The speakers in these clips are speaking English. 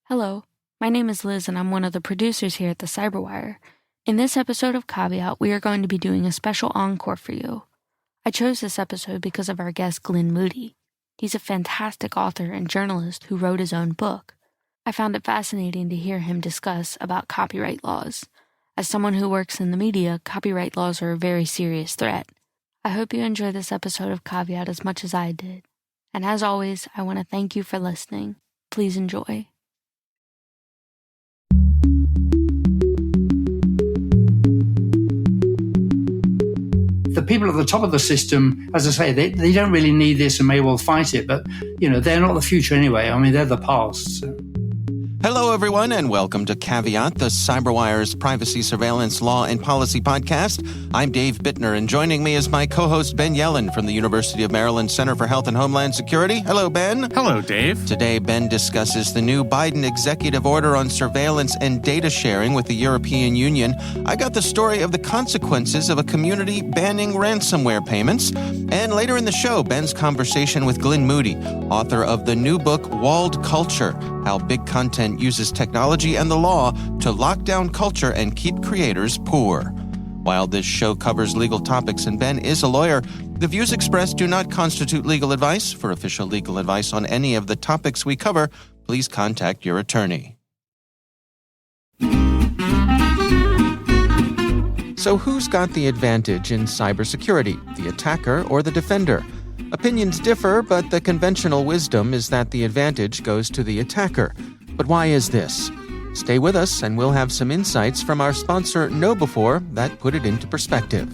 Hello, my name is Liz and I'm one of the producers here at the Cyberwire. In this episode of Caveat, we are going to be doing a special encore for you. I chose this episode because of our guest Glyn Moody. He's a fantastic author and journalist who wrote his own book. I found it fascinating to hear him discuss about copyright laws. As someone who works in the media, copyright laws are a very serious threat. I hope you enjoy this episode of Caveat as much as I did. And as always, I want to thank you for listening. Please enjoy. The people at the top of the system, as I say, they don't really need this and may well fight it, but, they're not the future anyway. I mean, they're the past. So. Hello, everyone, and welcome to Caveat, the Cyberwire's privacy, surveillance, law, and policy podcast. I'm Dave Bittner, and joining me is my co-host Ben Yellen from the University of Maryland Center for Health and Homeland Security. Hello, Ben. Hello, Dave. Today, Ben discusses the new Biden executive order on surveillance and data sharing with the European Union. I got the story of the consequences of a community banning ransomware payments. And later in the show, Ben's conversation with Glyn Moody, author of the new book, Walled Culture, How Big Content Uses Technology and the Law to Lock Down Culture and Keep Creators Poor. While this show covers legal topics and Ben is a lawyer, the views expressed do not constitute legal advice. For official legal advice on any of the topics we cover, please contact your attorney. So who's got the advantage in cybersecurity, the attacker or the defender? Opinions differ, but the conventional wisdom is that the advantage goes to the attacker. But why is this? Stay with us and we'll have some insights from our sponsor KnowBe4 that put it into perspective.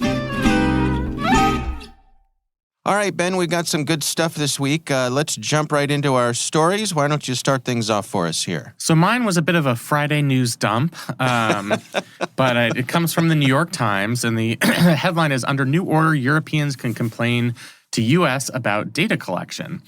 All right, Ben, we've got some good stuff this week. Let's jump right into our stories. Why don't you start things off for us here? So mine was a bit of a Friday news dump, but it comes from the New York Times, and the headline is, Under New Order, Europeans can complain to U.S. about data collection.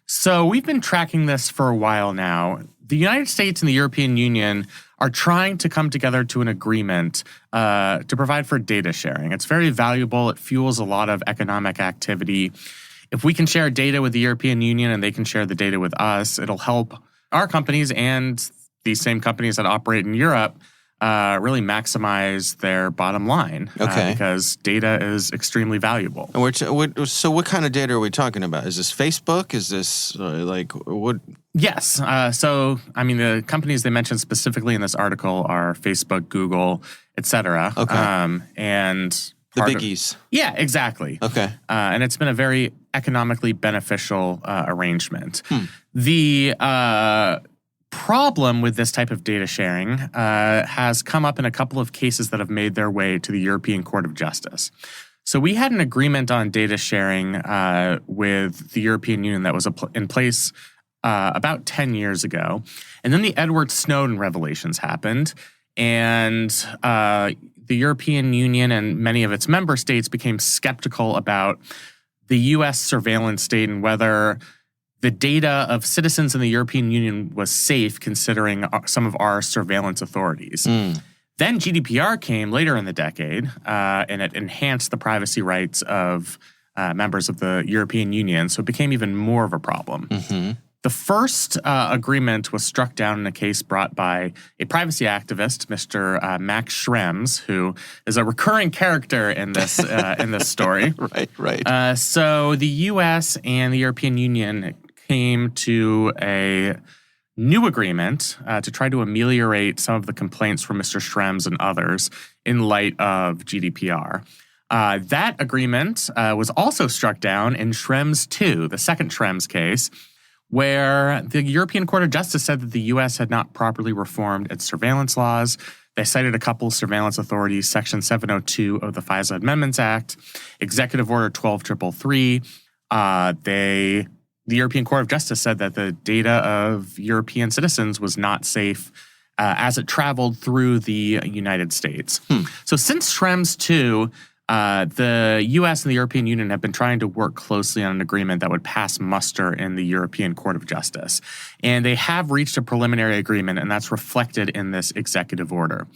So we've been tracking this for a while now. The United States and the European Union are trying to come together to an agreement to provide for data sharing. It's very valuable. It fuels a lot of economic activity. If we can share data with the European Union and they can share the data with us, it'll help our companies and these same companies that operate in Europe really maximize their bottom line. Because data is extremely valuable. And so what kind of data are we talking about? Is this Facebook? Is this what? Yes. The companies they mentioned specifically in this article are Facebook, Google, et cetera. Okay. And the biggies. Yeah, exactly. Okay. And it's been a very economically beneficial arrangement. The problem with this type of data sharing has come up in a couple of cases that have made their way to the European Court of Justice. So we had an agreement on data sharing with the European Union that was in place about 10 years ago. And then the Edward Snowden revelations happened, and the European Union and many of its member states became skeptical about the U.S. surveillance state and whether the data of citizens in the European Union was safe considering some of our surveillance authorities. Then GDPR came later in the decade, and it enhanced the privacy rights of members of the European Union, so it became even more of a problem. The first agreement was struck down in a case brought by a privacy activist, Mr. Max Schrems, who is a recurring character in this story. Right. So the U.S. and the European Union came to a new agreement to try to ameliorate some of the complaints from Mr. Schrems and others in light of GDPR. That agreement was also struck down in Schrems 2, the second Schrems case, where the European Court of Justice said that the U.S. had not properly reformed its surveillance laws. They cited a couple of surveillance authorities, Section 702 of the FISA Amendments Act, Executive Order 12333. The European Court of Justice said that the data of European citizens was not safe as it traveled through the United States. So since Schrems 2, the U.S. and the European Union have been trying to work closely on an agreement that would pass muster in the European Court of Justice. And they have reached a preliminary agreement, and that's reflected in this executive order.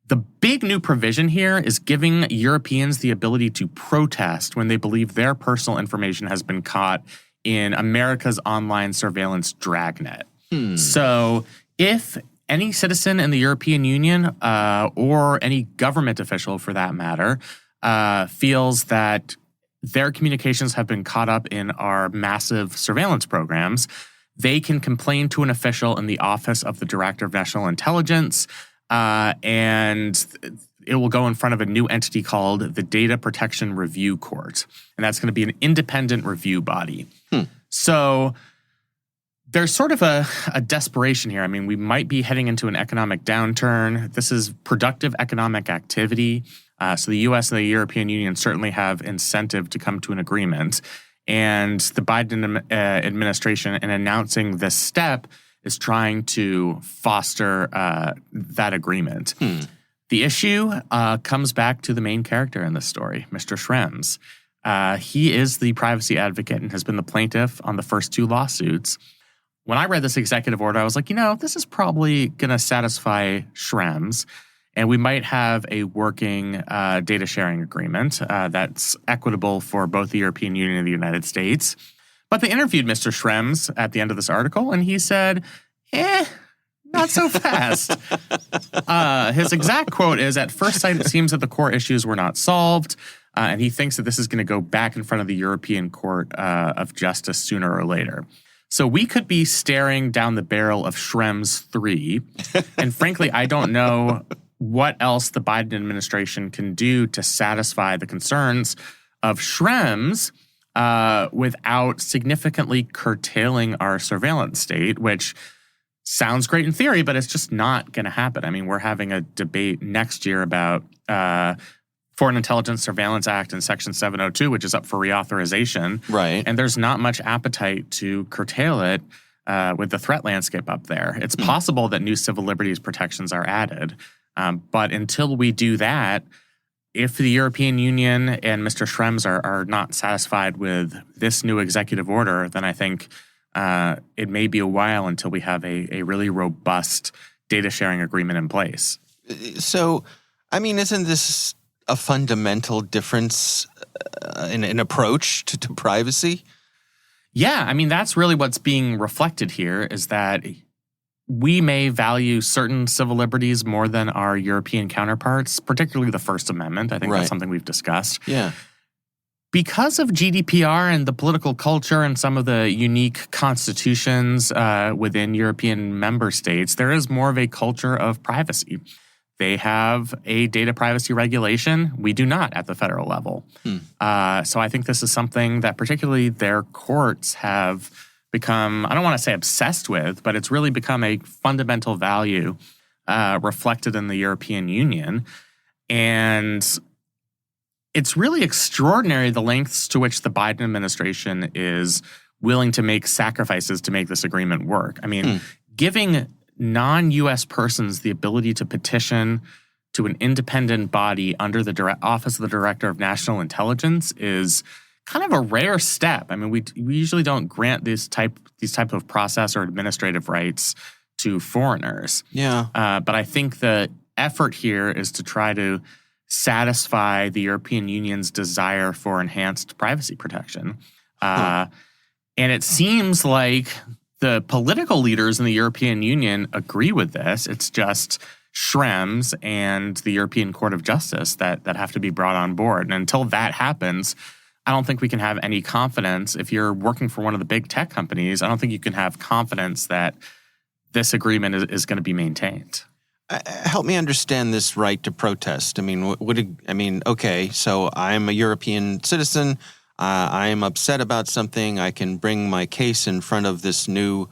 The big new provision here is giving Europeans the ability to protest when they believe their personal information has been caught in America's online surveillance dragnet. So If any citizen in the European Union or any government official, for that matter, feels that their communications have been caught up in our massive surveillance programs, they can complain to an official in the Office of the Director of National Intelligence, and it will go in front of a new entity called the Data Protection Review Court. And that's going to be an independent review body. So there's sort of a desperation here. I mean, we might be heading into an economic downturn. This is productive economic activity. So the U.S. and the European Union certainly have incentive to come to an agreement. And the Biden administration, in announcing this step, is trying to foster that agreement. The issue comes back to the main character in this story, Mr. Schrems. He is the privacy advocate and has been the plaintiff on the first two lawsuits. When I read this executive order, I was like, this is probably going to satisfy Schrems, and we might have a working data sharing agreement that's equitable for both the European Union and the United States. But they interviewed Mr. Schrems at the end of this article, and he said, not so fast. His exact quote is, "At first sight, it seems that the core issues were not solved, and he thinks that this is going to go back in front of the European Court of Justice sooner or later." So we could be staring down the barrel of Schrems 3. And frankly, I don't know what else the Biden administration can do to satisfy the concerns of Schrems without significantly curtailing our surveillance state, which sounds great in theory, but it's just not going to happen. I mean, we're having a debate next year about Foreign Intelligence Surveillance Act and Section 702, which is up for reauthorization. Right. And there's not much appetite to curtail it with the threat landscape up there. It's possible that new civil liberties protections are added. But until we do that, if the European Union and Mr. Schrems are not satisfied with this new executive order, then I think it may be a while until we have a really robust data sharing agreement in place. So, I mean, isn't this a fundamental difference in approach to privacy? Yeah, I mean, that's really what's being reflected here, is that we may value certain civil liberties more than our European counterparts, particularly the First Amendment. I think that's something we've discussed. Yeah. Because of GDPR and the political culture and some of the unique constitutions within European member states, there is more of a culture of privacy. They have a data privacy regulation. We do not at the federal level. So I think this is something that particularly their courts have become, I don't want to say obsessed with, but it's really become a fundamental value reflected in the European Union. And it's really extraordinary the lengths to which the Biden administration is willing to make sacrifices to make this agreement work. I mean, giving non-U.S. persons the ability to petition to an independent body under the Office of the Director of National Intelligence is kind of a rare step. I mean, we usually don't grant these type of process or administrative rights to foreigners. Yeah. But I think the effort here is to try to satisfy the European Union's desire for enhanced privacy protection. And it seems like the political leaders in the European Union agree with this. It's just Schrems and the European Court of Justice that have to be brought on board. And until that happens, I don't think we can have any confidence. If you're working for one of the big tech companies, I don't think you can have confidence that this agreement is going to be maintained. Help me understand this right to protest. I mean, okay, so I'm a European citizen. I am upset about something. I can bring my case in front of this new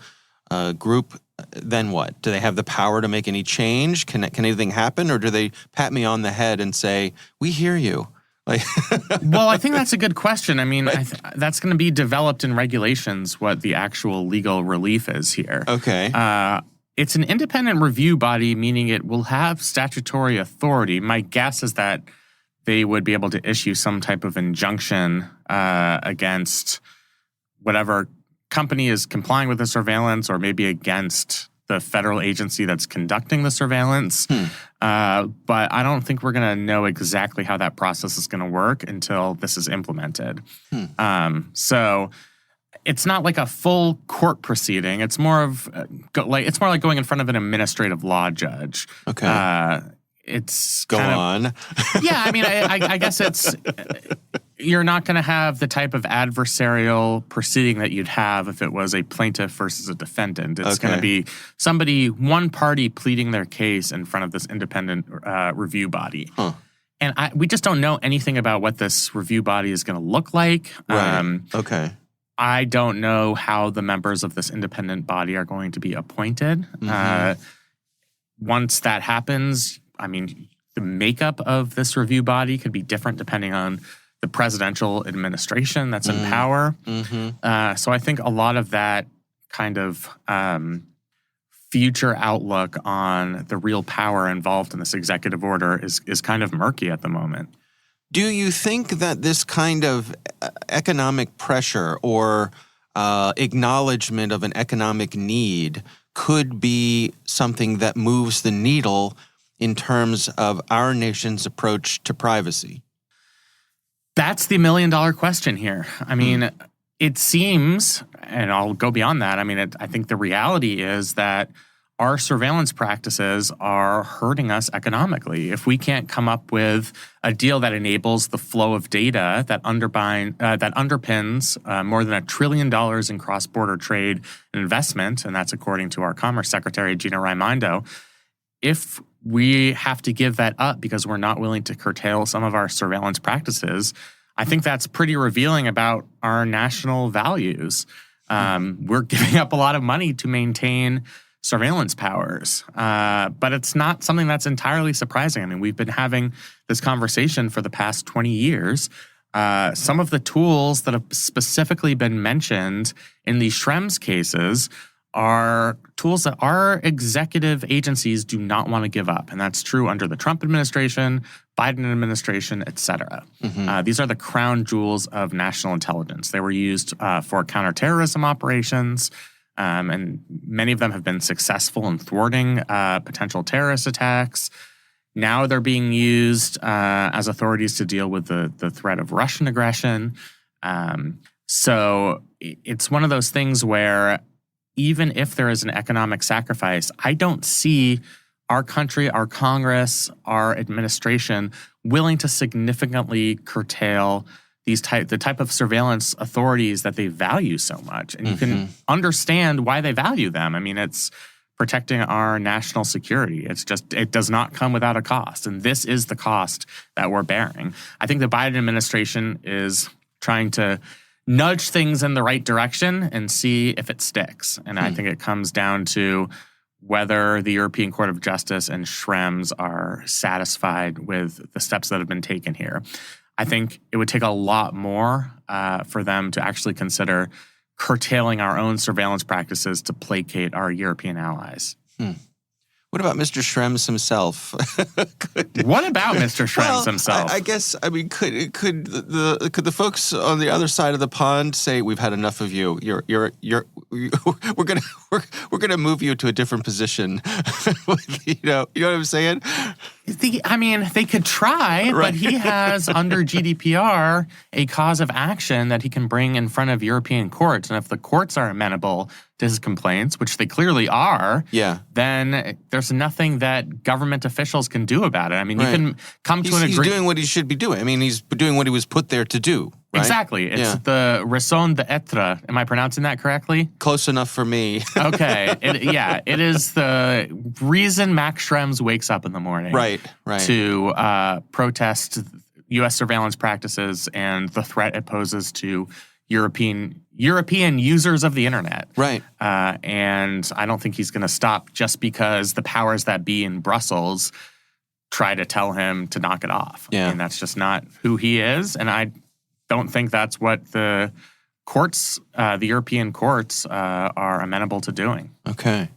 group. Then what? Do they have the power to make any change? Can anything happen? Or do they pat me on the head and say, "We hear you"? Well, I think that's a good question. I mean, that's going to be developed in regulations, what the actual legal relief is here. Okay. It's an independent review body, meaning it will have statutory authority. My guess is that they would be able to issue some type of injunction against whatever company is complying with the surveillance, or maybe against the federal agency that's conducting the surveillance. But I don't think we're going to know exactly how that process is going to work until this is implemented. So it's not like a full court proceeding. It's more of like going in front of an administrative law judge. Okay. It's Go on. Yeah, I mean, I guess you're not going to have the type of adversarial proceeding that you'd have if it was a plaintiff versus a defendant. It's going to be one party pleading their case in front of this independent review body. Huh. And we just don't know anything about what this review body is going to look like. Right. Okay. I don't know how the members of this independent body are going to be appointed. Once that happens, I mean, the makeup of this review body could be different depending on the presidential administration that's in power. So I think a lot of that kind of future outlook on the real power involved in this executive order is kind of murky at the moment. Do you think that this kind of economic pressure or acknowledgement of an economic need could be something that moves the needle in terms of our nation's approach to privacy? That's the $1 million question here. I mean, it seems, and I'll go beyond that, I mean, I think the reality is that our surveillance practices are hurting us economically. If we can't come up with a deal that enables the flow of data that underpins more than $1 trillion in cross-border trade and investment, and that's according to our Commerce Secretary, Gina Raimondo, if we have to give that up because we're not willing to curtail some of our surveillance practices, I think that's pretty revealing about our national values. We're giving up a lot of money to maintain surveillance powers, but it's not something that's entirely surprising. I mean, we've been having this conversation for the past 20 years. Some of the tools that have specifically been mentioned in these Schrems cases are tools that our executive agencies do not want to give up. And that's true under the Trump administration, Biden administration, et cetera. These are the crown jewels of national intelligence. They were used for counterterrorism operations, and many of them have been successful in thwarting potential terrorist attacks. Now they're being used as authorities to deal with the threat of Russian aggression. So it's one of those things where even if there is an economic sacrifice, I don't see our country, our Congress, our administration willing to significantly curtail the type of surveillance authorities that they value so much. And you can understand why they value them. I mean, it's protecting our national security. It does not come without a cost. And this is the cost that we're bearing. I think the Biden administration is trying to nudge things in the right direction and see if it sticks. And I think it comes down to whether the European Court of Justice and Schrems are satisfied with the steps that have been taken here. I think it would take a lot more for them to actually consider curtailing our own surveillance practices to placate our European allies. What about Mr. Schrems himself? What about Mr. Schrems himself? I guess, I mean, could the folks on the other side of the pond say, "We've had enough of you. We're gonna move you to a different position." you know what I'm saying? They could try, Right. but he has under GDPR a cause of action that he can bring in front of European courts, and if the courts are amenable to his complaints, which they clearly are, then there's nothing that government officials can do about it. I mean, you can come to an agreement. He's doing what he should be doing. I mean, he's doing what he was put there to do. Right? Exactly. It's the raison d'etre. Am I pronouncing that correctly? Close enough for me. Okay. It is the reason Max Schrems wakes up in the morning. Right. To protest U.S. surveillance practices and the threat it poses to European users of the internet. Right. And I don't think he's going to stop just because the powers that be in Brussels try to tell him to knock it off. Yeah. I mean, that's just not who he is. And I don't think that's what the courts, the European courts, are amenable to doing. Okay.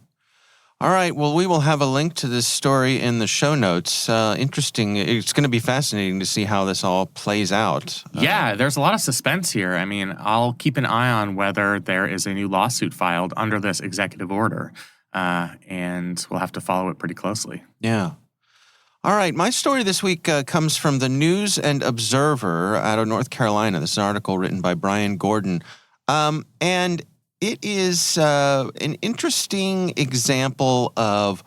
All right. Well, we will have a link to this story in the show notes. Interesting. It's going to be fascinating to see how this all plays out. Yeah, there's a lot of suspense here. I mean, I'll keep an eye on whether there is a new lawsuit filed under this executive order, and we'll have to follow it pretty closely. Yeah. All right. My story this week comes from the News and Observer out of North Carolina. This is an article written by Brian Gordon. And it is an interesting example of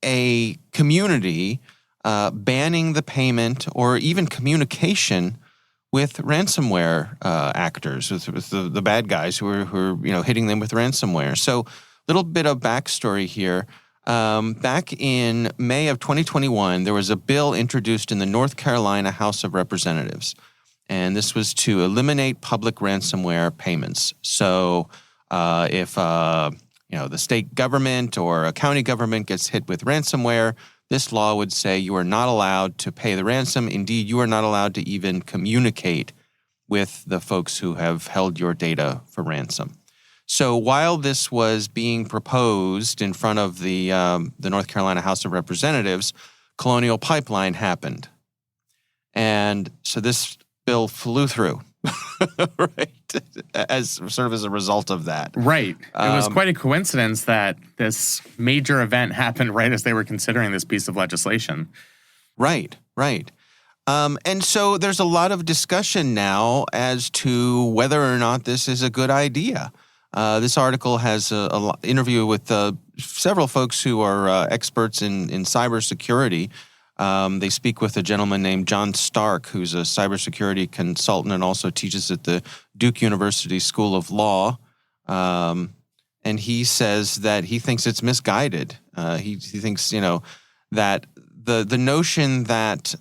a community banning the payment or even communication with ransomware actors, with the bad guys who are hitting them with ransomware. So, a little bit of backstory here. Back in May of 2021, there was a bill introduced in the North Carolina House of Representatives, and this was to eliminate public ransomware payments. So, if the state government or a county government gets hit with ransomware, this law would say you are not allowed to pay the ransom. Indeed, you are not allowed to even communicate with the folks who have held your data for ransom. So while this was being proposed in front of the North Carolina House of Representatives, Colonial Pipeline happened. And so this bill flew through, right, as sort of as a result of that. Right. It was quite a coincidence that this major event happened right as they were considering this piece of legislation. Right. And so there's a lot of discussion now as to whether or not this is a good idea. This article has an interview with several folks who are experts in cybersecurity. They speak with a gentleman named John Stark, who's a cybersecurity consultant and also teaches at the Duke University School of Law. And he says that he thinks it's misguided. He thinks, that the notion that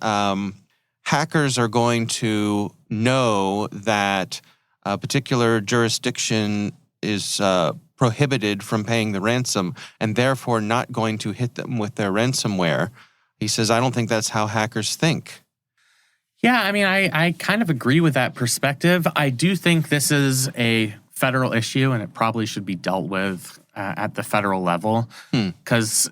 hackers are going to know that a particular jurisdiction is prohibited from paying the ransom and therefore not going to hit them with their ransomware. He says, I don't think that's how hackers think. Yeah, I mean, I kind of agree with that perspective. I do think this is a federal issue and it probably should be dealt with at the federal level because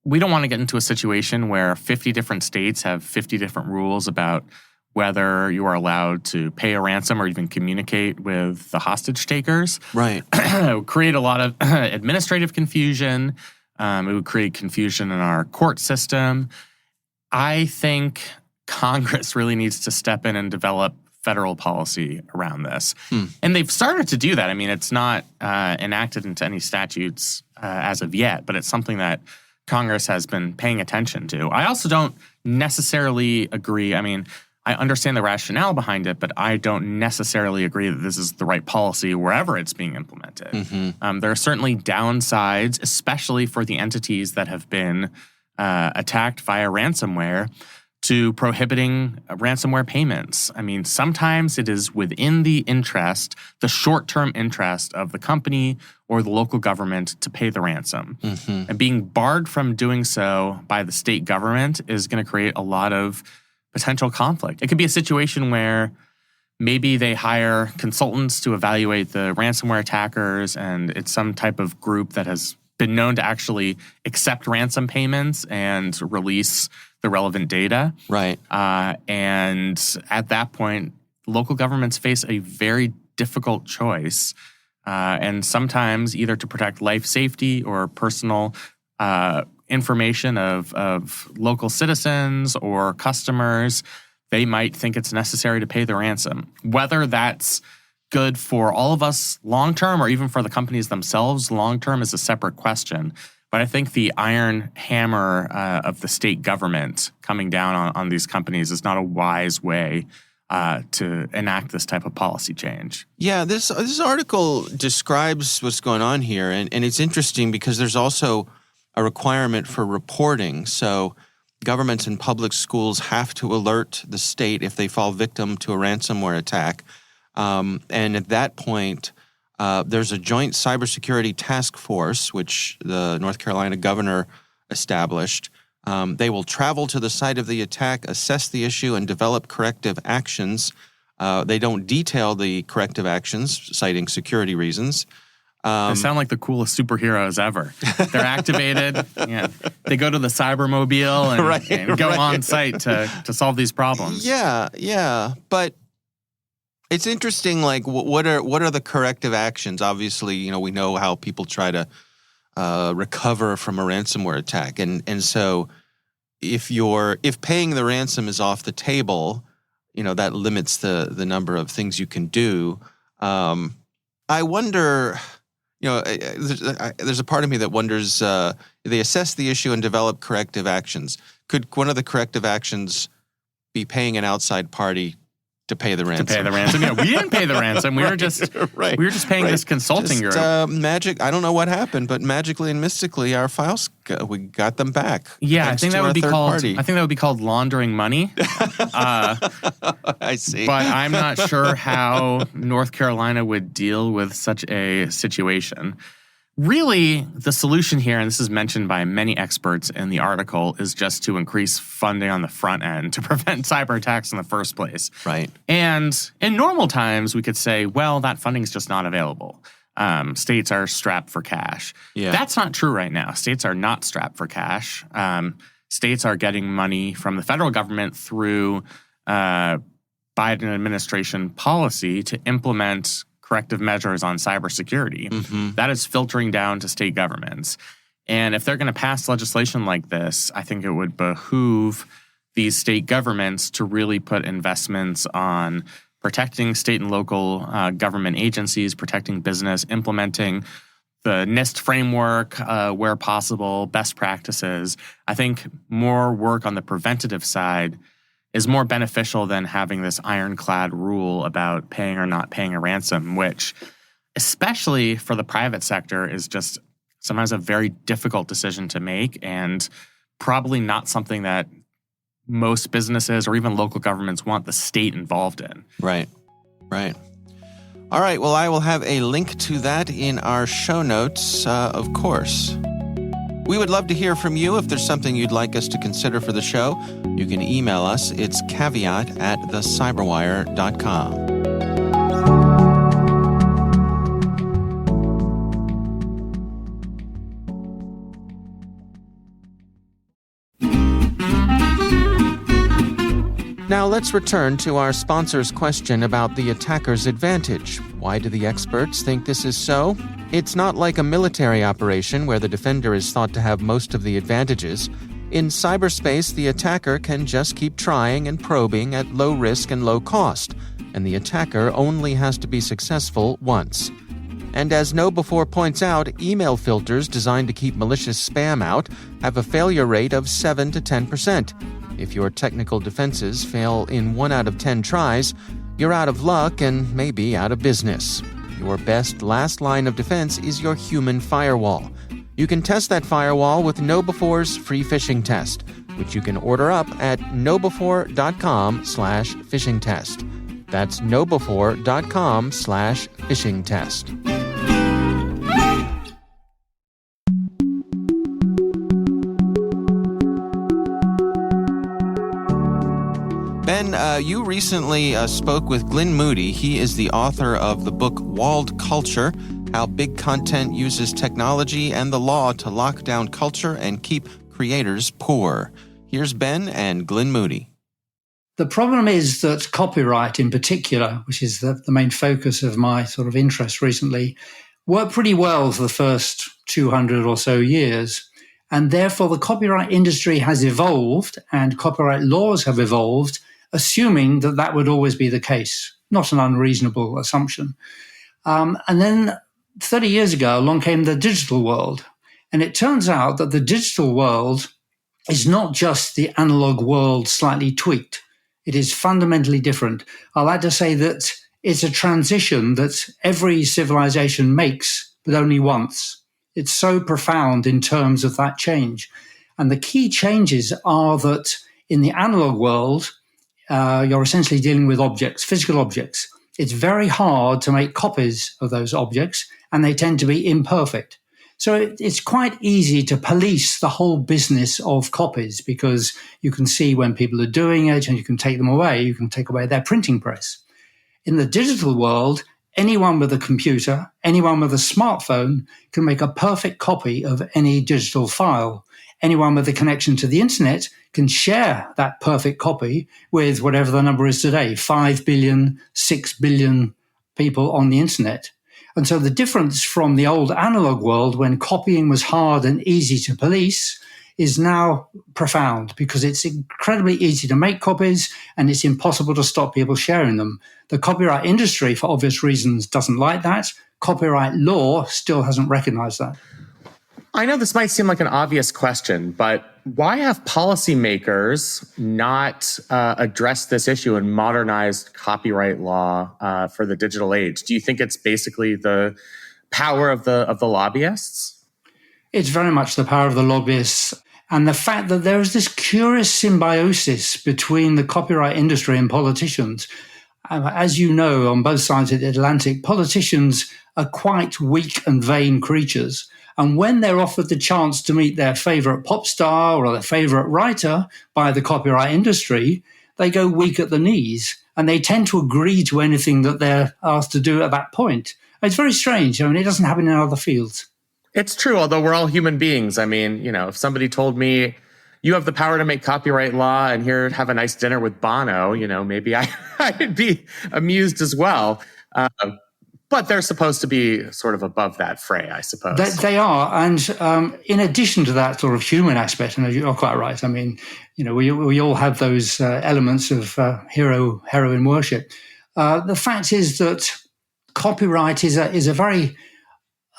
we don't want to get into a situation where 50 different states have 50 different rules about whether you are allowed to pay a ransom or even communicate with the hostage takers. Right. It would create a lot of administrative confusion. It would create confusion in our court system. I think Congress really needs to step in and develop federal policy around this. And they've started to do that. I mean, it's not enacted into any statutes as of yet, but it's something that Congress has been paying attention to. I also don't necessarily agree. I mean, I understand the rationale behind it, but I don't necessarily agree that this is the right policy wherever it's being implemented. There are certainly downsides, especially for the entities that have been attacked via ransomware, to prohibiting ransomware payments. I mean, sometimes it is within the short-term interest of the company or the local government to pay the ransom. And being barred from doing so by the state government is going to create a lot of potential conflict. It could be a situation where maybe they hire consultants to evaluate the ransomware attackers, and it's some type of group that has been known to actually accept ransom payments and release the relevant data. Right. And at that point, local governments face a very difficult choice. And sometimes either to protect life safety or personal information of local citizens or customers, they might think it's necessary to pay the ransom. Whether that's good for all of us long-term or even for the companies themselves long-term is a separate question. But I think the iron hammer of the state government coming down on these companies is not a wise way to enact this type of policy change. Yeah, this article describes what's going on here, and it's interesting because there's also a requirement for reporting. So governments and public schools have to alert the state if they fall victim to a ransomware attack. And at that point, there's a joint cybersecurity task force, which the North Carolina governor established. They will travel to the site of the attack, assess the issue, and develop corrective actions. They don't detail the corrective actions, citing security reasons. They sound like the coolest superheroes ever. They're activated. Yeah, they go to the cybermobile and go on site to solve these problems. Yeah. But it's interesting, like, what are the corrective actions? Obviously, we know how people try to recover from a ransomware attack. And so if paying the ransom is off the table, that limits the number of things you can do. I wonder, there's a part of me that wonders, they assess the issue and develop corrective actions. Could one of the corrective actions be paying an outside party to pay the ransom? Yeah, we didn't pay the ransom. We were just paying this consulting group. Magic. I don't know what happened, but magically and mystically, our files we got them back. Yeah, I think that would be called laundering money. I see. But I'm not sure how North Carolina would deal with such a situation. Really, the solution here, and this is mentioned by many experts in the article, is just to increase funding on the front end to prevent cyber attacks in the first place. Right. And in normal times, we could say, well, that funding is just not available. States are strapped for cash. Yeah. That's not true right now. States are not strapped for cash. States are getting money from the federal government through Biden administration policy to implement corrective measures on cybersecurity. Mm-hmm. That is filtering down to state governments. And if they're going to pass legislation like this, I think it would behoove these state governments to really put investments on protecting state and local government agencies, protecting business, implementing the NIST framework where possible, best practices. I think more work on the preventative side is more beneficial than having this ironclad rule about paying or not paying a ransom, which, especially for the private sector, is just sometimes a very difficult decision to make and probably not something that most businesses or even local governments want the state involved in. Right. All right, well, I will have a link to that in our show notes, of course. We would love to hear from you. If there's something you'd like us to consider for the show, you can email us. It's caveat@thecyberwire.com. Now let's return to our sponsor's question about the attacker's advantage. Why do the experts think this is so? It's not like a military operation where the defender is thought to have most of the advantages. In cyberspace, the attacker can just keep trying and probing at low risk and low cost, and the attacker only has to be successful once. And as KnowBe4 points out, email filters designed to keep malicious spam out have a failure rate of 7 to 10%. If your technical defenses fail in 1 out of 10 tries, you're out of luck and maybe out of business. Your best last line of defense is your human firewall. You can test that firewall with KnowBe4's free phishing test, which you can order up at knowbe4.com/phishing test. That's knowbe4.com/phishing test. Ben, you recently spoke with Glyn Moody. He is the author of the book Walled Culture, How Big Content Uses Technology and the Law to Lock Down Culture and Keep Creators Poor. Here's Ben and Glyn Moody. The problem is that copyright in particular, which is the main focus of my sort of interest recently, worked pretty well for the first 200 or so years. And therefore, the copyright industry has evolved and copyright laws have evolved, assuming that that would always be the case. Not an unreasonable assumption. And then 30 years ago, along came the digital world. And it turns out that the digital world is not just the analog world slightly tweaked. It is fundamentally different. I like to say that it's a transition that every civilization makes, but only once. It's so profound in terms of that change. And the key changes are that in the analog world, you're essentially dealing with objects, physical objects. It's very hard to make copies of those objects, and they tend to be imperfect. So it's quite easy to police the whole business of copies because you can see when people are doing it and you can take them away. You can take away their printing press. In the digital world, anyone with a computer, anyone with a smartphone can make a perfect copy of any digital file. Anyone with a connection to the internet can share that perfect copy with whatever the number is today, 5 billion, 6 billion people on the internet. And so the difference from the old analog world when copying was hard and easy to police is now profound because it's incredibly easy to make copies and it's impossible to stop people sharing them. The copyright industry, for obvious reasons, doesn't like that. Copyright law still hasn't recognized that. I know this might seem like an obvious question, but why have policymakers not addressed this issue and modernized copyright law for the digital age? Do you think it's basically the power of the lobbyists? It's very much the power of the lobbyists and the fact that there is this curious symbiosis between the copyright industry and politicians. As you know, on both sides of the Atlantic, politicians are quite weak and vain creatures. And when they're offered the chance to meet their favorite pop star or their favorite writer by the copyright industry, they go weak at the knees and they tend to agree to anything that they're asked to do at that point. It's very strange. I mean, it doesn't happen in other fields. It's true, although we're all human beings. I mean, if somebody told me you have the power to make copyright law and here have a nice dinner with Bono, maybe I'd be amused as well. But they're supposed to be sort of above that fray, I suppose. They are. And in addition to that sort of human aspect, and you're quite right, I mean, we all have those elements of heroine worship. The fact is that copyright is a very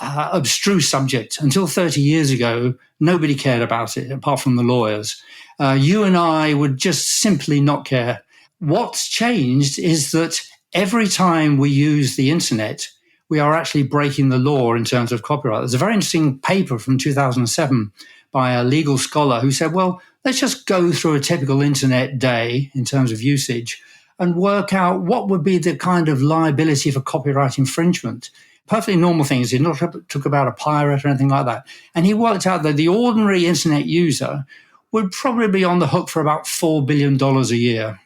abstruse subject. Until 30 years ago, nobody cared about it, apart from the lawyers. You and I would just simply not care. What's changed is that every time we use the internet, we are actually breaking the law in terms of copyright. There's a very interesting paper from 2007 by a legal scholar who said, well, let's just go through a typical internet day in terms of usage and work out what would be the kind of liability for copyright infringement. Perfectly normal things. He did not talk about a pirate or anything like that. And he worked out that the ordinary internet user would probably be on the hook for about $4 billion a year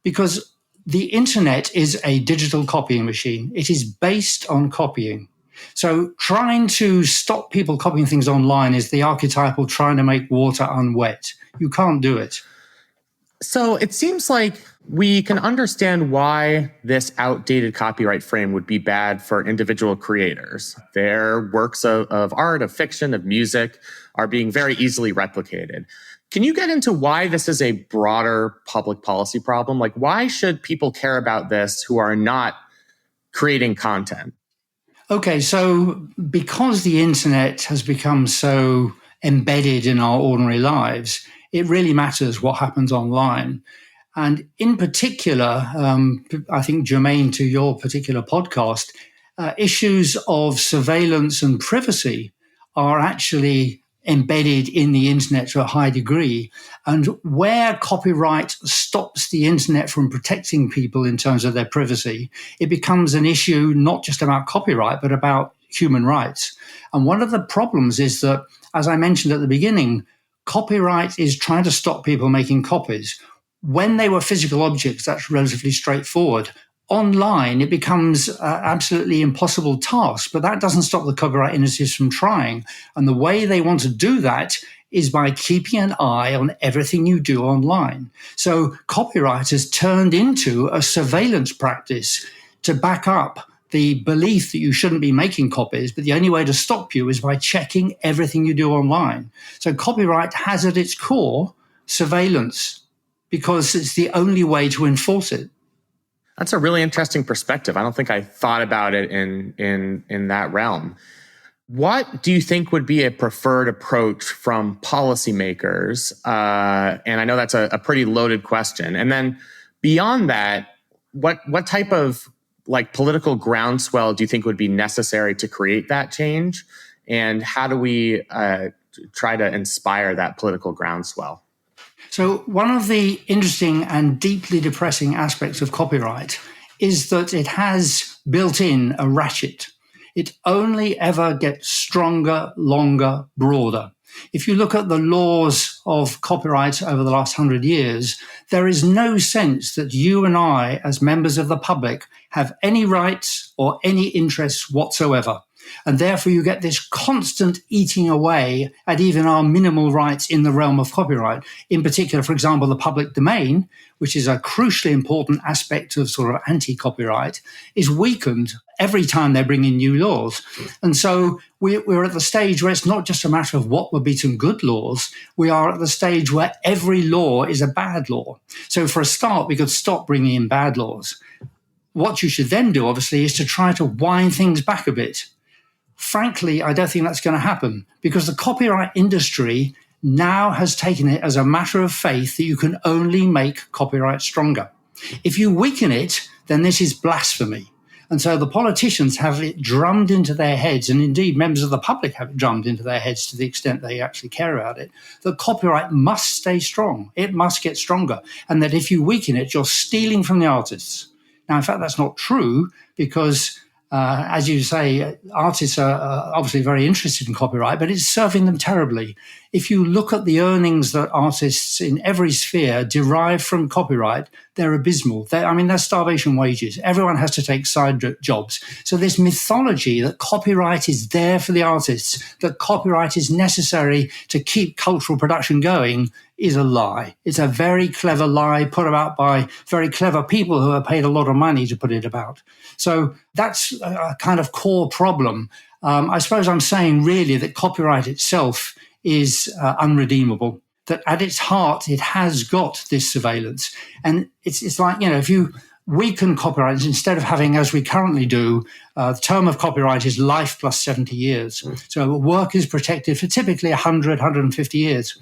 because the internet is a digital copying machine. It is based on copying. So trying to stop people copying things online is the archetypal trying to make water unwet. You can't do it. So it seems like we can understand why this outdated copyright frame would be bad for individual creators. Their works of art, of fiction, of music are being very easily replicated. Can you get into why this is a broader public policy problem? Like, why should people care about this who are not creating content? Okay, so because the internet has become so embedded in our ordinary lives, it really matters what happens online. And in particular, I think germane to your particular podcast, issues of surveillance and privacy are actually embedded in the internet to a high degree. And where copyright stops the internet from protecting people in terms of their privacy, it becomes an issue not just about copyright, but about human rights. And one of the problems is that, as I mentioned at the beginning, copyright is trying to stop people making copies. When they were physical objects, that's relatively straightforward. Online, it becomes an absolutely impossible task, but that doesn't stop the copyright industries from trying. And the way they want to do that is by keeping an eye on everything you do online. So copyright has turned into a surveillance practice to back up the belief that you shouldn't be making copies, but the only way to stop you is by checking everything you do online. So copyright has at its core surveillance because it's the only way to enforce it. That's a really interesting perspective. I don't think I thought about it in that realm. What do you think would be a preferred approach from policymakers? And I know that's a pretty loaded question. And then beyond that, what type of political groundswell do you think would be necessary to create that change? And how do we try to inspire that political groundswell? So one of the interesting and deeply depressing aspects of copyright is that it has built in a ratchet. It only ever gets stronger, longer, broader. If you look at the laws of copyright over the last 100 years, there is no sense that you and I, as members of the public, have any rights or any interests whatsoever. And therefore you get this constant eating away at even our minimal rights in the realm of copyright. In particular, for example, the public domain, which is a crucially important aspect of sort of anti-copyright, is weakened every time they bring in new laws. And so we're at the stage where it's not just a matter of what would be some good laws. We are at the stage where every law is a bad law. So for a start, we could stop bringing in bad laws. What you should then do, obviously, is to try to wind things back a bit. Frankly, I don't think that's going to happen because the copyright industry now has taken it as a matter of faith that you can only make copyright stronger. If you weaken it, then this is blasphemy. And so the politicians have it drummed into their heads, and indeed members of the public have it drummed into their heads to the extent they actually care about it, that copyright must stay strong. It must get stronger. And that if you weaken it, you're stealing from the artists. Now, in fact, that's not true because, as you say, artists are obviously very interested in copyright, but it's serving them terribly. If you look at the earnings that artists in every sphere derive from copyright, they're abysmal. They're starvation wages. Everyone has to take side jobs. So this mythology that copyright is there for the artists, that copyright is necessary to keep cultural production going, is a lie. It's a very clever lie put about by very clever people who are paid a lot of money to put it about. So that's a kind of core problem. I suppose I'm saying really that copyright itself is unredeemable, that at its heart, it has got this surveillance. And it's like, if you weaken copyright, instead of having, as we currently do, the term of copyright is life plus 70 years. So work is protected for typically 100, 150 years.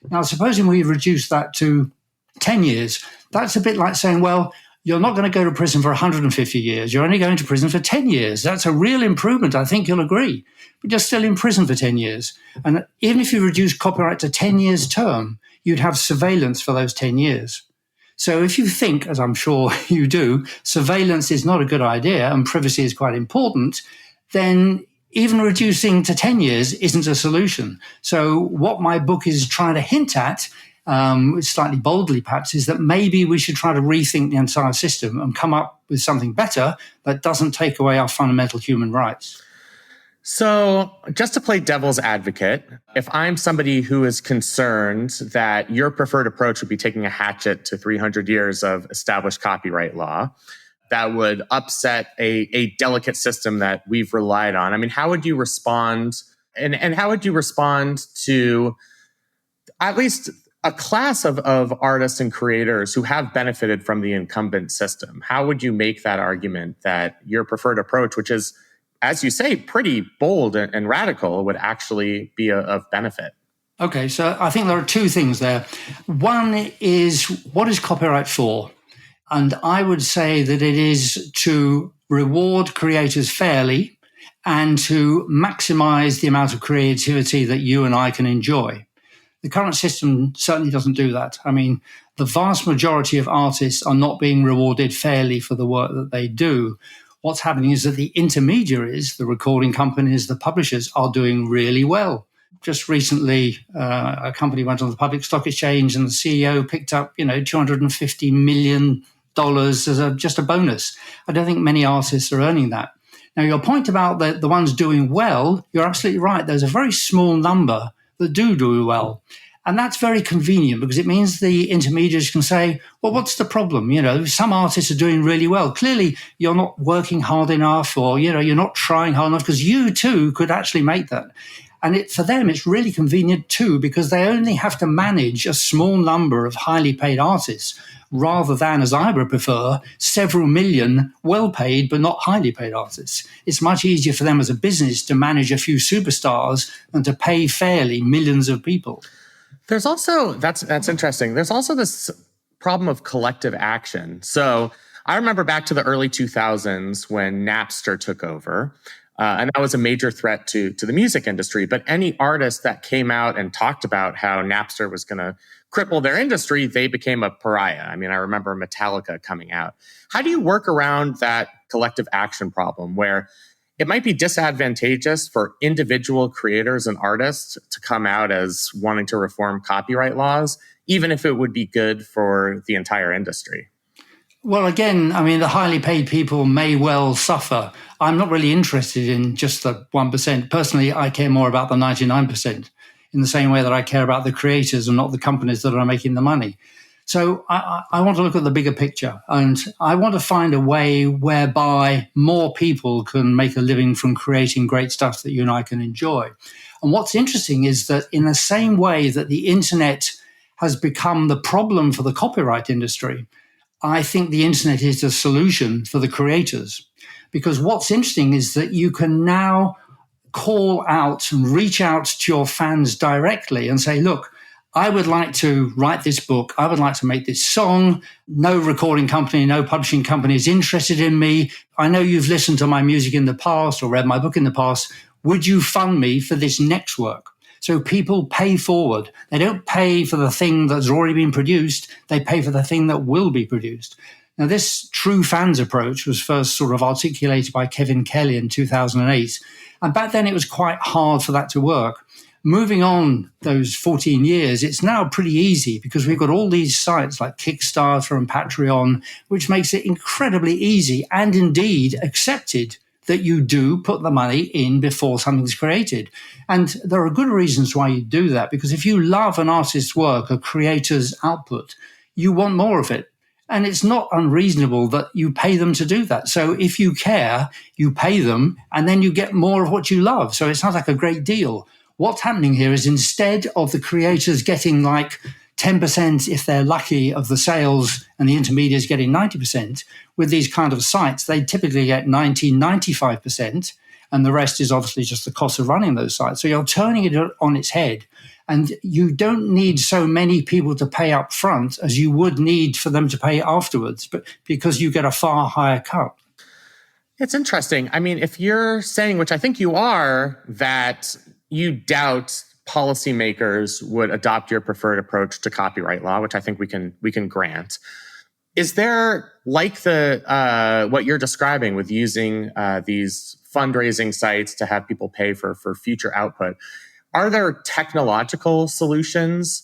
Now, supposing we reduce that to 10 years, that's a bit like saying, well, you're not going to go to prison for 150 years. You're only going to prison for 10 years. That's a real improvement. I think you'll agree. But you're still in prison for 10 years. And even if you reduce copyright to 10 years term, you'd have surveillance for those 10 years. So if you think, as I'm sure you do, surveillance is not a good idea and privacy is quite important, then even reducing to 10 years isn't a solution. So what my book is trying to hint at, slightly boldly perhaps, is that maybe we should try to rethink the entire system and come up with something better that doesn't take away our fundamental human rights. So just to play devil's advocate, if I'm somebody who is concerned that your preferred approach would be taking a hatchet to 300 years of established copyright law, that would upset a delicate system that we've relied on. I mean, how would you respond? And how would you respond to at least a class of artists and creators who have benefited from the incumbent system? How would you make that argument that your preferred approach, which is, as you say, pretty bold and radical, would actually be of benefit? Okay, so I think there are two things there. One is, what is copyright for? And I would say that it is to reward creators fairly and to maximize the amount of creativity that you and I can enjoy. The current system certainly doesn't do that. I mean, the vast majority of artists are not being rewarded fairly for the work that they do. What's happening is that the intermediaries, the recording companies, the publishers, are doing really well. Just recently, a company went on the public stock exchange and the CEO picked up, $250 million as just a bonus. I don't think many artists are earning that. Now, your point about the ones doing well, you're absolutely right. There's a very small number that do well. And that's very convenient because it means the intermediaries can say, well, what's the problem? Some artists are doing really well. Clearly, you're not working hard enough or, you're not trying hard enough because you too could actually make that. And for them, it's really convenient too because they only have to manage a small number of highly paid artists rather than, as I would prefer, several million well-paid but not highly paid artists. It's much easier for them as a business to manage a few superstars than to pay fairly millions of people. There's also, that's interesting. There's also this problem of collective action. So I remember back to the early 2000s when Napster took over, and that was a major threat to the music industry. But any artist that came out and talked about how Napster was going to cripple their industry, they became a pariah. I mean, I remember Metallica coming out. How do you work around that collective action problem where it might be disadvantageous for individual creators and artists to come out as wanting to reform copyright laws, even if it would be good for the entire industry? Well, again, I mean, the highly paid people may well suffer. I'm not really interested in just the 1%. Personally, I care more about the 99%, in the same way that I care about the creators and not the companies that are making the money. So I want to look at the bigger picture, and I want to find a way whereby more people can make a living from creating great stuff that you and I can enjoy. And what's interesting is that in the same way that the internet has become the problem for the copyright industry, I think the internet is the solution for the creators. Because what's interesting is that you can now call out and reach out to your fans directly and say, look, I would like to write this book. I would like to make this song. No recording company, no publishing company is interested in me. I know you've listened to my music in the past or read my book in the past. Would you fund me for this next work? So people pay forward. They don't pay for the thing that's already been produced. They pay for the thing that will be produced. Now, this true fans approach was first sort of articulated by Kevin Kelly in 2008. And back then it was quite hard for that to work. Moving on those 14 years, it's now pretty easy because we've got all these sites like Kickstarter and Patreon, which makes it incredibly easy and indeed accepted that you do put the money in before something's created. And there are good reasons why you do that, because if you love an artist's work, a creator's output, you want more of it. And it's not unreasonable that you pay them to do that. So if you care, you pay them and then you get more of what you love. So it sounds like a great deal. What's happening here is instead of the creators getting like 10%, if they're lucky, of the sales and the intermediaries getting 90%, with these kind of sites, they typically get 90, 95%. And the rest is obviously just the cost of running those sites. So you're turning it on its head. And you don't need so many people to pay up front as you would need for them to pay afterwards, but because you get a far higher cut. It's interesting. I mean, if you're saying, which I think you are, that you doubt policymakers would adopt your preferred approach to copyright law, which I think we can grant. Is there, like the what you're describing with using these fundraising sites to have people pay for future output, are there technological solutions?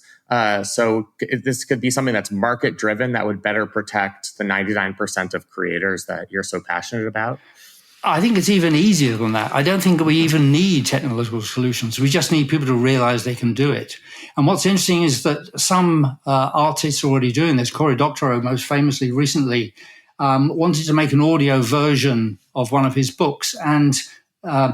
So this could be something that's market driven that would better protect the 99% of creators that you're so passionate about? I think it's even easier than that. I don't think we even need technological solutions. We just need people to realize they can do it. And what's interesting is that some artists are already doing this. Cory Doctorow, most famously recently, wanted to make an audio version of one of his books. And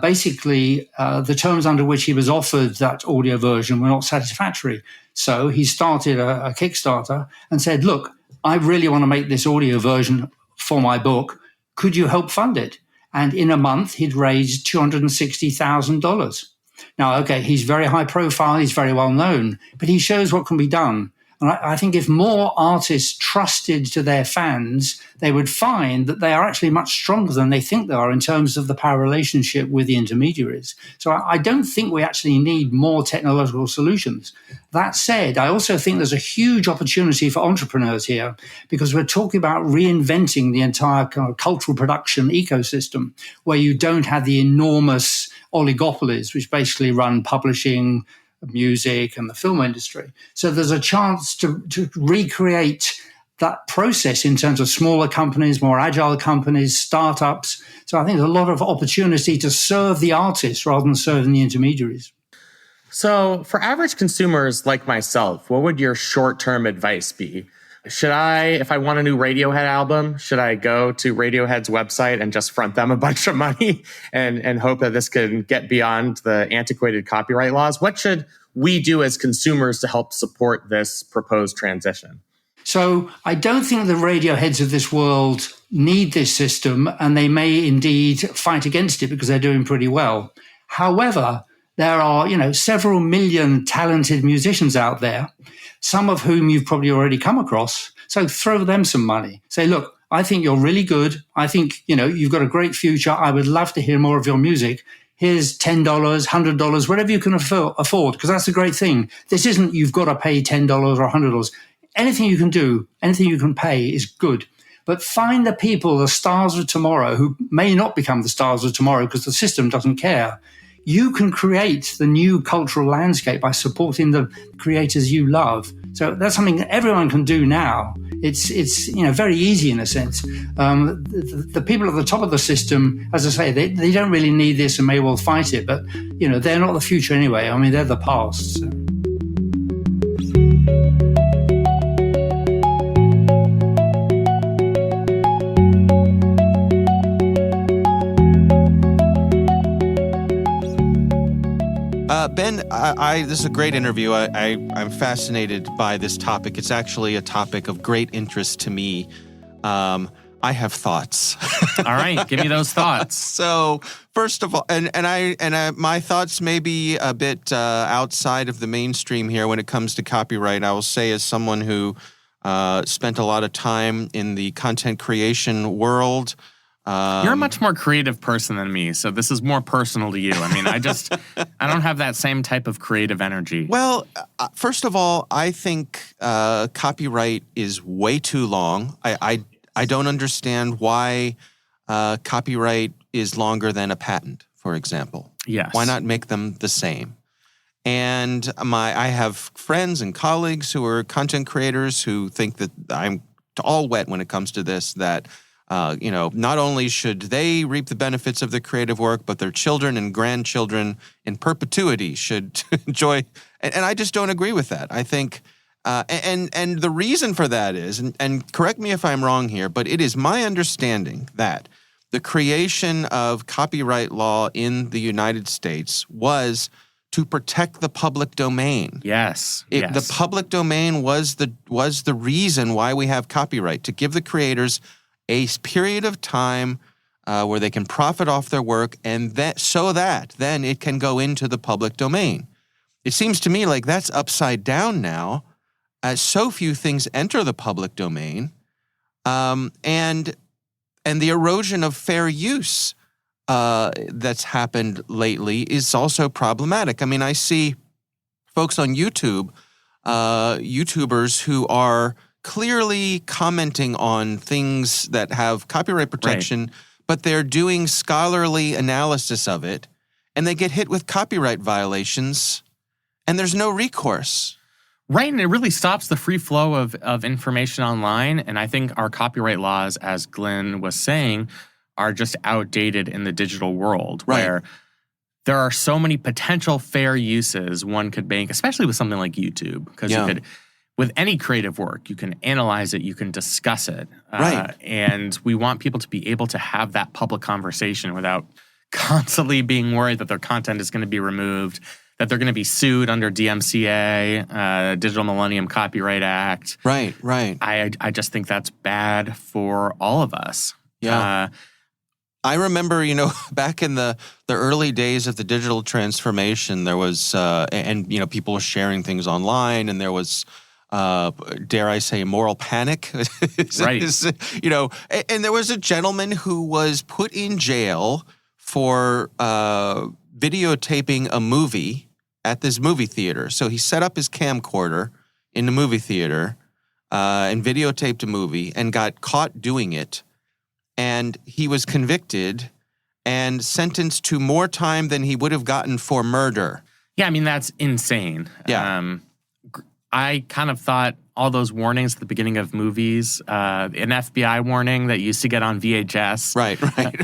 basically, the terms under which he was offered that audio version were not satisfactory. So he started a Kickstarter and said, look, I really want to make this audio version for my book. Could you help fund it? And in a month, he'd raised $260,000. Now, okay, he's very high profile, he's very well known, but he shows what can be done. And I think if more artists trusted to their fans, they would find that they are actually much stronger than they think they are in terms of the power relationship with the intermediaries. So I don't think we actually need more technological solutions. That said, I also think there's a huge opportunity for entrepreneurs here, because we're talking about reinventing the entire kind of cultural production ecosystem, where you don't have the enormous oligopolies, which basically run publishing, music and the film industry. So there's a chance to recreate that process in terms of smaller companies, more agile companies, startups. So I think there's a lot of opportunity to serve the artists rather than serving the intermediaries. So for average consumers like myself, what would your short-term advice be? Should I, if I want a new Radiohead album, should I go to Radiohead's website and just front them a bunch of money and hope that this can get beyond the antiquated copyright laws? What should we do as consumers to help support this proposed transition? So I don't think the Radioheads of this world need this system, and they may indeed fight against it because they're doing pretty well. However, there are, several million talented musicians out there, some of whom you've probably already come across. So throw them some money. Say, look, I think you're really good. I think, you've got a great future. I would love to hear more of your music. Here's $10, $100, whatever you can afford, because that's a great thing. This isn't you've got to pay $10 or $100. Anything you can do, anything you can pay is good. But find the people, the stars of tomorrow, who may not become the stars of tomorrow because the system doesn't care. You can create the new cultural landscape by supporting the creators you love. So that's something that everyone can do now. it's very easy in a sense. The people at the top of the system, as I say, they don't really need this and may well fight it, but they're not the future anyway. I mean, they're the past. So. Ben, this is a great interview. I'm fascinated by this topic. It's actually a topic of great interest to me. I have thoughts. All right, give me those thoughts. So, first of all, my thoughts may be a bit outside of the mainstream here when it comes to copyright. I will say, as someone who spent a lot of time in the content creation world. You're a much more creative person than me, so this is more personal to you. I mean, I don't have that same type of creative energy. Well, first of all, I think copyright is way too long. I don't understand why copyright is longer than a patent, for example. Yes. Why not make them the same? And I have friends and colleagues who are content creators who think that I'm all wet when it comes to this, that not only should they reap the benefits of their creative work, but their children and grandchildren in perpetuity should enjoy. And I just don't agree with that. I think, and the reason for that is, and correct me if I'm wrong here, but it is my understanding that the creation of copyright law in the United States was to protect the public domain. Yes. The public domain was the reason why we have copyright, to give the creators a period of time where they can profit off their work, and so that then it can go into the public domain. It seems to me like that's upside down now, as so few things enter the public domain, and the erosion of fair use that's happened lately is also problematic. I mean, I see folks on YouTube, YouTubers who are clearly commenting on things that have copyright protection, right, but they're doing scholarly analysis of it, and they get hit with copyright violations, and there's no recourse. Right, and it really stops the free flow of information online, and I think our copyright laws, as Glenn was saying, are just outdated in the digital world, right, where there are so many potential fair uses one could make, especially with something like YouTube, because you could, with any creative work, you can analyze it, you can discuss it. Right. And we want people to be able to have that public conversation without constantly being worried that their content is going to be removed, that they're going to be sued under DMCA, Digital Millennium Copyright Act. Right, right. I just think that's bad for all of us. Yeah. I remember, back in the early days of the digital transformation, there was, people were sharing things online, and there was, dare I say, moral panic. Right. And there was a gentleman who was put in jail for videotaping a movie at this movie theater. So he set up his camcorder in the movie theater and videotaped a movie and got caught doing it. And he was convicted and sentenced to more time than he would have gotten for murder. Yeah, I mean, that's insane. Yeah. I kind of thought all those warnings at the beginning of movies, an FBI warning that you used to get on VHS. Right.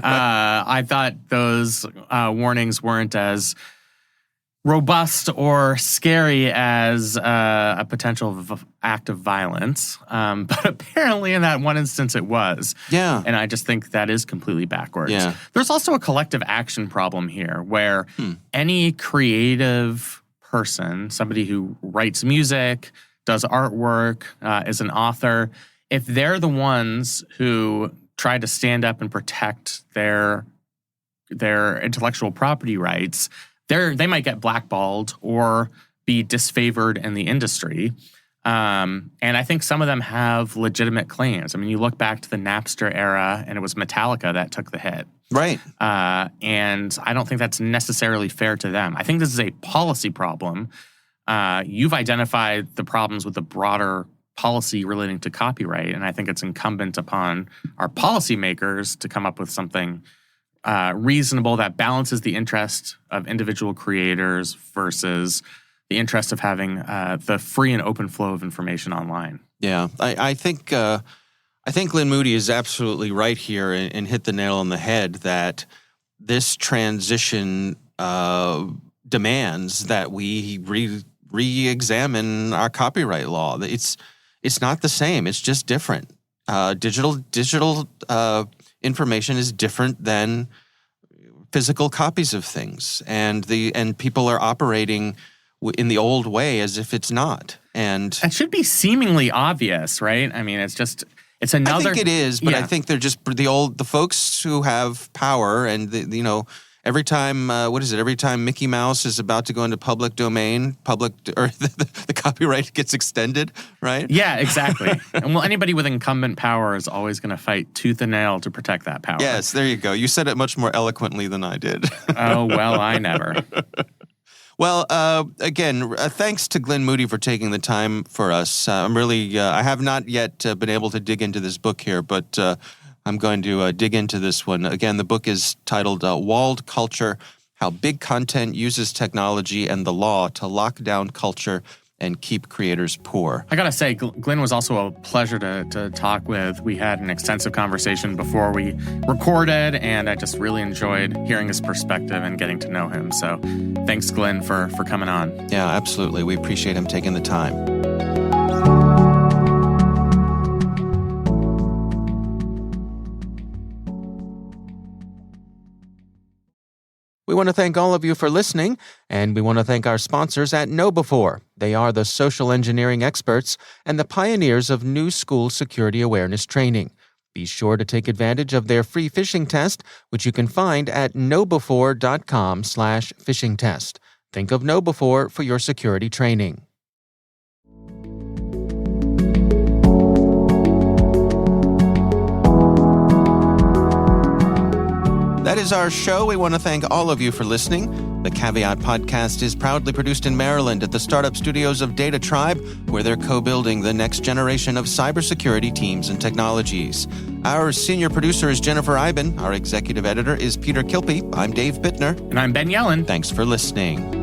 I thought those warnings weren't as robust or scary as a potential act of violence. But apparently in that one instance it was. Yeah. And I just think that is completely backwards. Yeah. There's also a collective action problem here where any creative person, somebody who writes music, does artwork, is an author, if they're the ones who try to stand up and protect their intellectual property rights, they might get blackballed or be disfavored in the industry. And I think some of them have legitimate claims. I mean, you look back to the Napster era, and it was Metallica that took the hit. Right. And I don't think that's necessarily fair to them. I think this is a policy problem. You've identified the problems with the broader policy relating to copyright, and I think it's incumbent upon our policymakers to come up with something reasonable that balances the interest of individual creators versus the interest of having the free and open flow of information online. Yeah, I think Glenn Moody is absolutely right here and hit the nail on the head that this transition demands that we re-examine our copyright law. It's not the same. It's just different. Digital information is different than physical copies of things, and people are operating in the old way as if it's not. And it should be seemingly obvious, right? I mean, it's another. I think it is, but I think they're just the folks who have power, and every time every time Mickey Mouse is about to go into public domain, the copyright gets extended, right? Yeah, exactly. And anybody with incumbent power is always going to fight tooth and nail to protect that power. Yes, there you go. You said it much more eloquently than I did. Oh, well, I never. Well, again, thanks to Glenn Moody for taking the time for us. I have not yet been able to dig into this book here, but I'm going to dig into this one. Again, the book is titled Walled Culture, How Big Content Uses Technology and the Law to Lock Down Culture and Keep Creators Poor. I gotta say, Glenn was also a pleasure to talk with. We had an extensive conversation before we recorded, and I just really enjoyed hearing his perspective and getting to know him. So thanks, Glenn, for coming on. Yeah, absolutely. We appreciate him taking the time. We want to thank all of you for listening, and we want to thank our sponsors at KnowBe4. They are the social engineering experts and the pioneers of new school security awareness training. Be sure to take advantage of their free phishing test, which you can find at knowbe4.com/phishing test. Think of KnowBe4 for your security training. That is our show. We want to thank all of you for listening. The Caveat podcast is proudly produced in Maryland at the startup studios of Data Tribe, where they're co-building the next generation of cybersecurity teams and technologies. Our senior producer is Jennifer Eiben. Our executive editor is Peter Kilpie. I'm Dave Bittner. And I'm Ben Yellen. Thanks for listening.